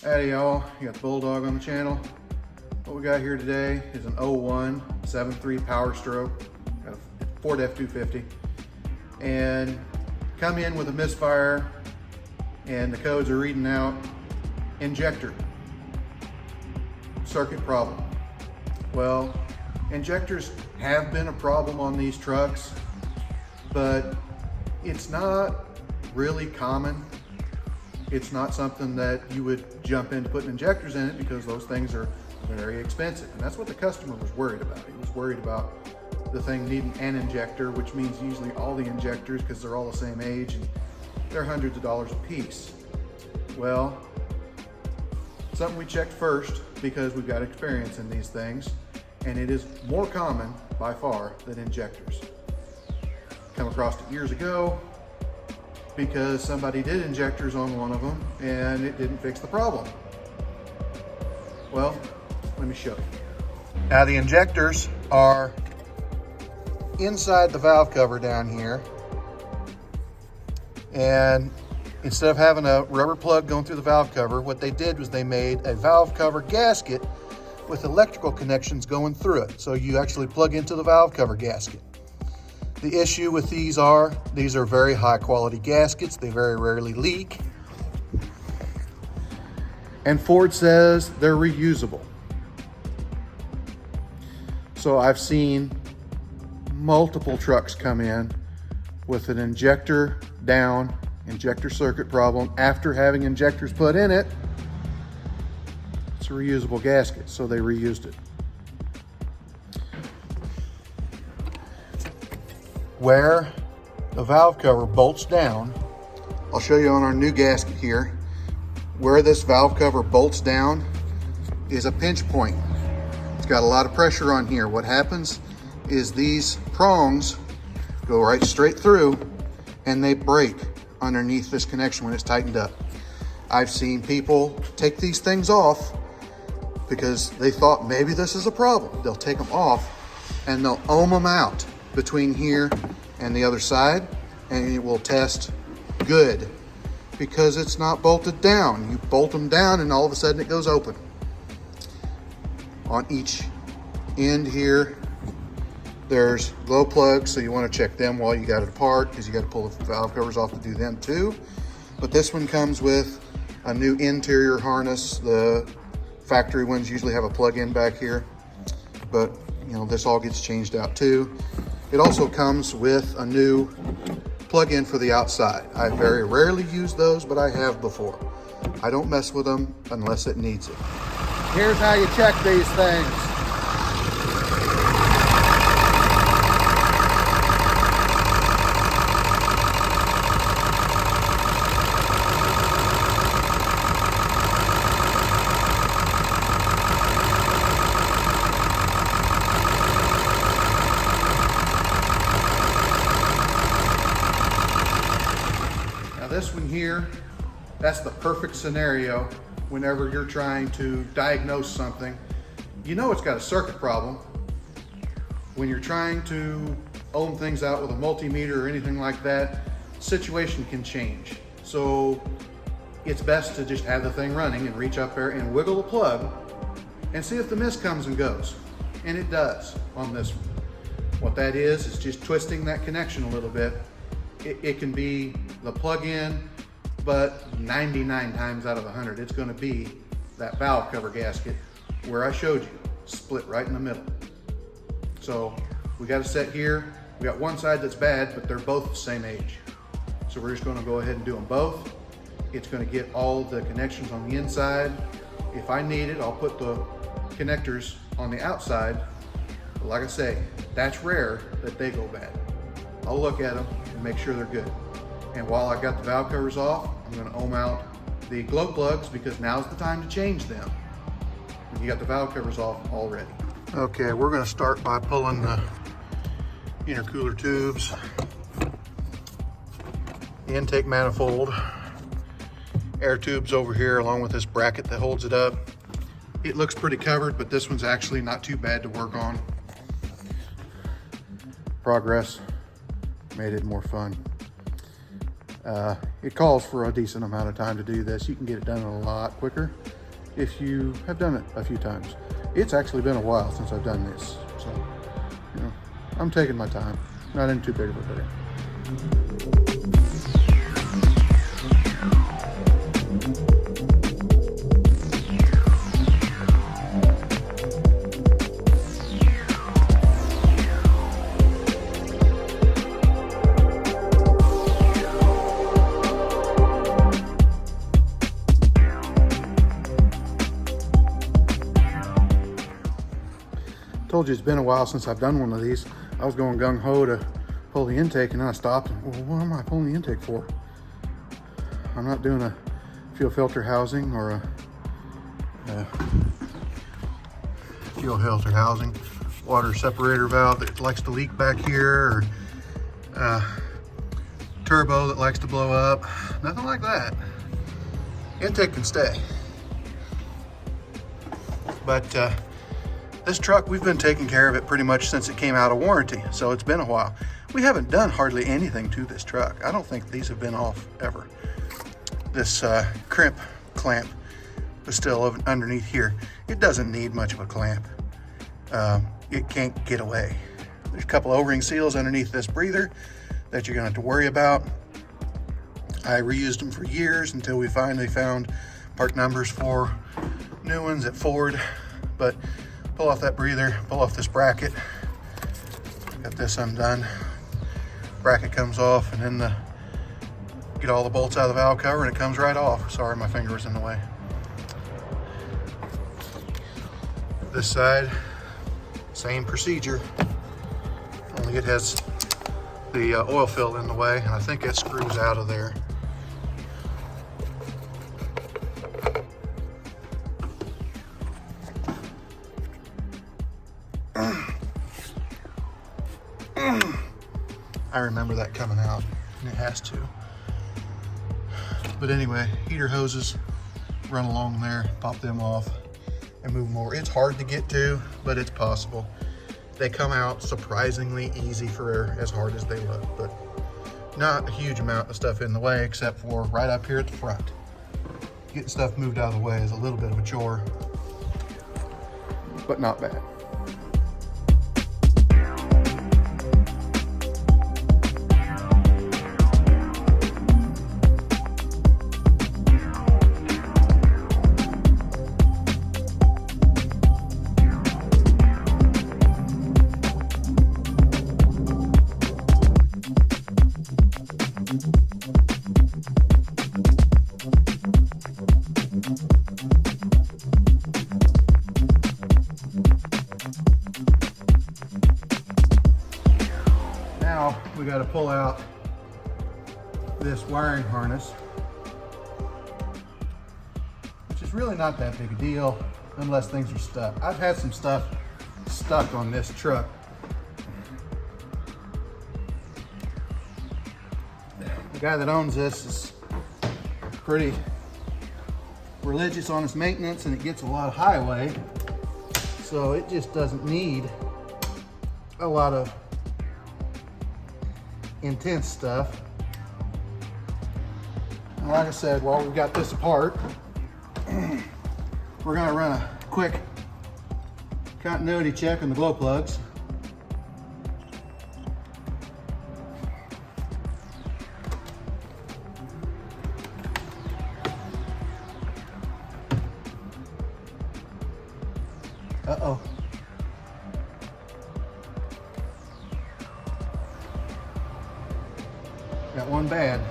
Howdy y'all, you got the Bulldog on the channel. What we got here today is an 01 7.3 Powerstroke, got a Ford F-250, and come in with a misfire, and the codes are reading out injector, circuit problem. Well, injectors have been a problem on these trucks, but it's not really common. It's not something that you would jump into putting injectors in it because those things are very expensive. And that's what the customer was worried about. He was worried about the thing needing an injector, which means usually all the injectors, because they're all the same age and they're hundreds of dollars a piece. Well, something we checked first because we've got experience in these things, and it is more common by far than injectors. Come across it years ago because somebody did injectors on one of them and it didn't fix the problem. Well, let me show you. Now the injectors are inside the valve cover down here, and instead of having a rubber plug going through the valve cover, what they did was they made a valve cover gasket with electrical connections going through it. So you actually plug into the valve cover gasket. The issue with these are very high quality gaskets. They very rarely leak. And Ford says they're reusable. So I've seen multiple trucks come in with an injector down, injector circuit problem after having injectors put in it. It's a reusable gasket, so they reused it. Where the valve cover bolts down, I'll show you on our new gasket here, where this valve cover bolts down is a pinch point. It's got a lot of pressure on here. What happens is these prongs go right straight through and they break underneath this connection when it's tightened up. I've seen people take these things off because they thought maybe this is a problem. They'll take them off and they'll ohm them out between here and the other side, and it will test good because it's not bolted down. You bolt them down and all of a sudden it goes open. On each end here, there's glow plugs, so you want to check them while you got it apart because you got to pull the valve covers off to do them too. But this one comes with a new interior harness. The factory ones usually have a plug-in back here, but you know, this all gets changed out too. It also comes with a new plug-in for the outside. I very rarely use those, but I have before. I don't mess with them unless it needs it. Here's how you check these things. This one here, that's the perfect scenario whenever you're trying to diagnose something. You know it's got a circuit problem. When you're trying to ohm things out with a multimeter or anything like that, situation can change. So it's best to just have the thing running and reach up there and wiggle the plug and see if the mist comes and goes. And it does on this one. What that is just twisting that connection a little bit. It can be the plug-in, but 99 times out of 100, it's gonna be that valve cover gasket where I showed you, split right in the middle. So we got a set here. We got one side that's bad, but they're both the same age. So we're just gonna go ahead and do them both. It's gonna get all the connections on the inside. If I need it, I'll put the connectors on the outside. But like I say, that's rare that they go bad. I'll look at them and make sure they're good. And while I got the valve covers off, I'm gonna ohm out the glow plugs because now's the time to change them when you got the valve covers off already. Okay, we're gonna start by pulling the intercooler tubes, the intake manifold, air tubes over here along with this bracket that holds it up. It looks pretty covered, but this one's actually not too bad to work on. Progress made it more fun. It calls for a decent amount of time to do this. You can get it done a lot quicker if you have done it a few times. It's actually been a while since I've done this, so you know, I'm taking my time, not in too big of a hurry. Told you it's been a while since I've done one of these. I was going gung-ho to pull the intake, and then I stopped and, well, what am I pulling the intake for? I'm not doing a fuel filter housing or a fuel filter housing, water separator valve that likes to leak back here, or turbo that likes to blow up. Nothing like that. Intake can stay. But this truck, we've been taking care of it pretty much since it came out of warranty, so it's been a while. We haven't done hardly anything to this truck. I don't think these have been off ever. This crimp clamp is still underneath here. It doesn't need much of a clamp. It can't get away. There's a couple O-ring seals underneath this breather that you're gonna have to worry about. I reused them for years until we finally found part numbers for new ones at Ford. But pull off that breather, pull off this bracket. Got this undone. Bracket comes off, and then get all the bolts out of the valve cover, and it comes right off. Sorry, my finger was in the way. This side, same procedure, only it has the oil fill in the way, and I think it screws out of there. I remember that coming out, and it has to. But anyway, heater hoses run along there, pop them off, and move them over. It's hard to get to, but it's possible. They come out surprisingly easy for as hard as they look, but not a huge amount of stuff in the way, except for right up here at the front. Getting stuff moved out of the way is a little bit of a chore, but not bad. Now we got to pull out this wiring harness, which is really not that big a deal unless things are stuck. I've had some stuff stuck on this truck. The guy that owns this is pretty religious on its maintenance, and it gets a lot of highway, so it just doesn't need a lot of intense stuff. And like I said, while we've got this apart, we're gonna run a quick continuity check on the glow plugs. Uh-oh. Got one bad.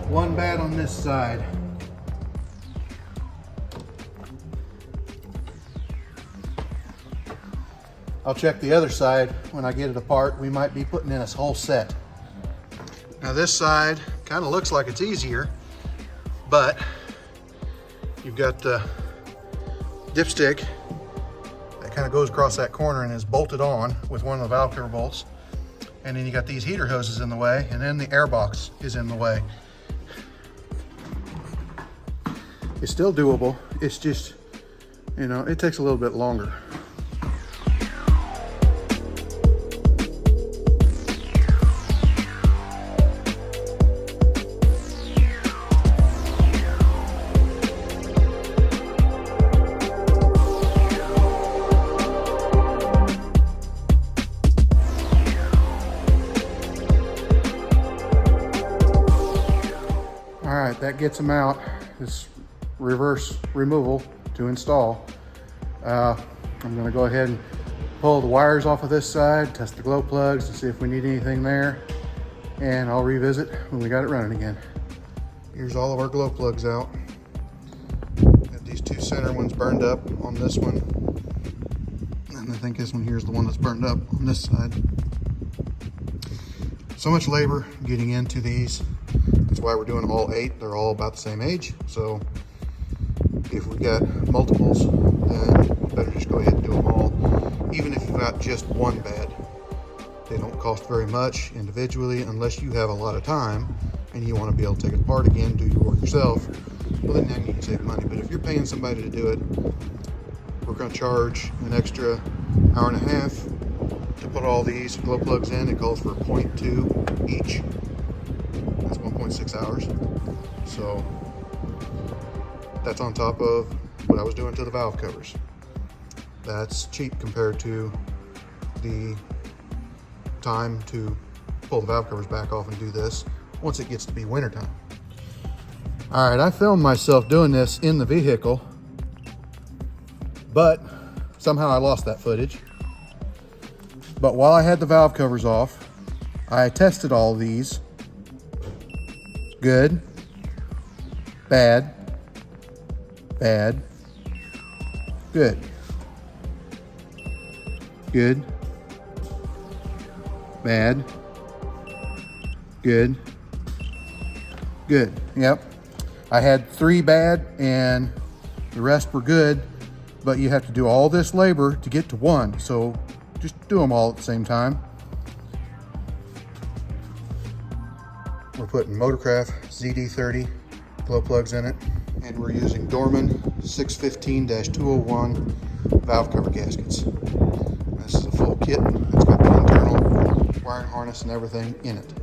One bad on this side. I'll check the other side when I get it apart. We might be putting in a whole set. Now this side kind of looks like it's easier. but you've got the dipstick that kind of goes across that corner and is bolted on with one of the valve cover bolts. And then you got these heater hoses in the way, and then the air box is in the way. It's still doable. It's just, you know, it takes a little bit longer. All right, that gets them out. This reverse removal to install. I'm gonna go ahead and pull the wires off of this side, test the glow plugs to see if we need anything there, and I'll revisit when we got it running again. Here's all of our glow plugs out. Got these two center ones burned up on this one, and I think this one here is the one that's burned up on this side. So much labor getting into these. That's why we're doing all 8. They're all about the same age. So if we got multiples, then you better just go ahead and do them all. Even if you've got just one bed, they don't cost very much individually unless you have a lot of time and you want to be able to take it apart again, do your work yourself. Well, then you can save money. But if you're paying somebody to do it, we're going to charge an extra hour and a half to put all these glow plugs in. It calls for 0.2 each. That's 1.6 hours. So that's on top of what I was doing to the valve covers. That's cheap compared to the time to pull the valve covers back off and do this once it gets to be wintertime. All right, I filmed myself doing this in the vehicle, but somehow I lost that footage. But while I had the valve covers off, I tested all these. Good, bad, bad, good, good, bad, good, good. Yep. I had 3 bad and the rest were good, but you have to do all this labor to get to 1. So just do them all at the same time. We're putting Motorcraft ZD30 glow plugs in it, and we're using Dorman 615-201 valve cover gaskets. This is a full kit. It's got the internal wiring harness and everything in it.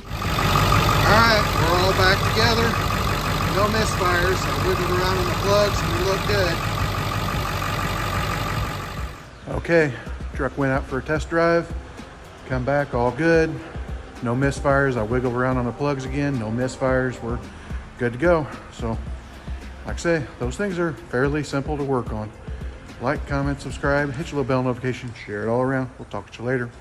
All right, we're all back together. No misfires. I wiggled around on the plugs and we look good. Okay, truck went out for a test drive. Come back, all good. No misfires. I wiggled around on the plugs again. No misfires. We're good to go. So, like I say, those things are fairly simple to work on. Like, comment, subscribe, hit your little bell notification, share it all around. We'll talk to you later.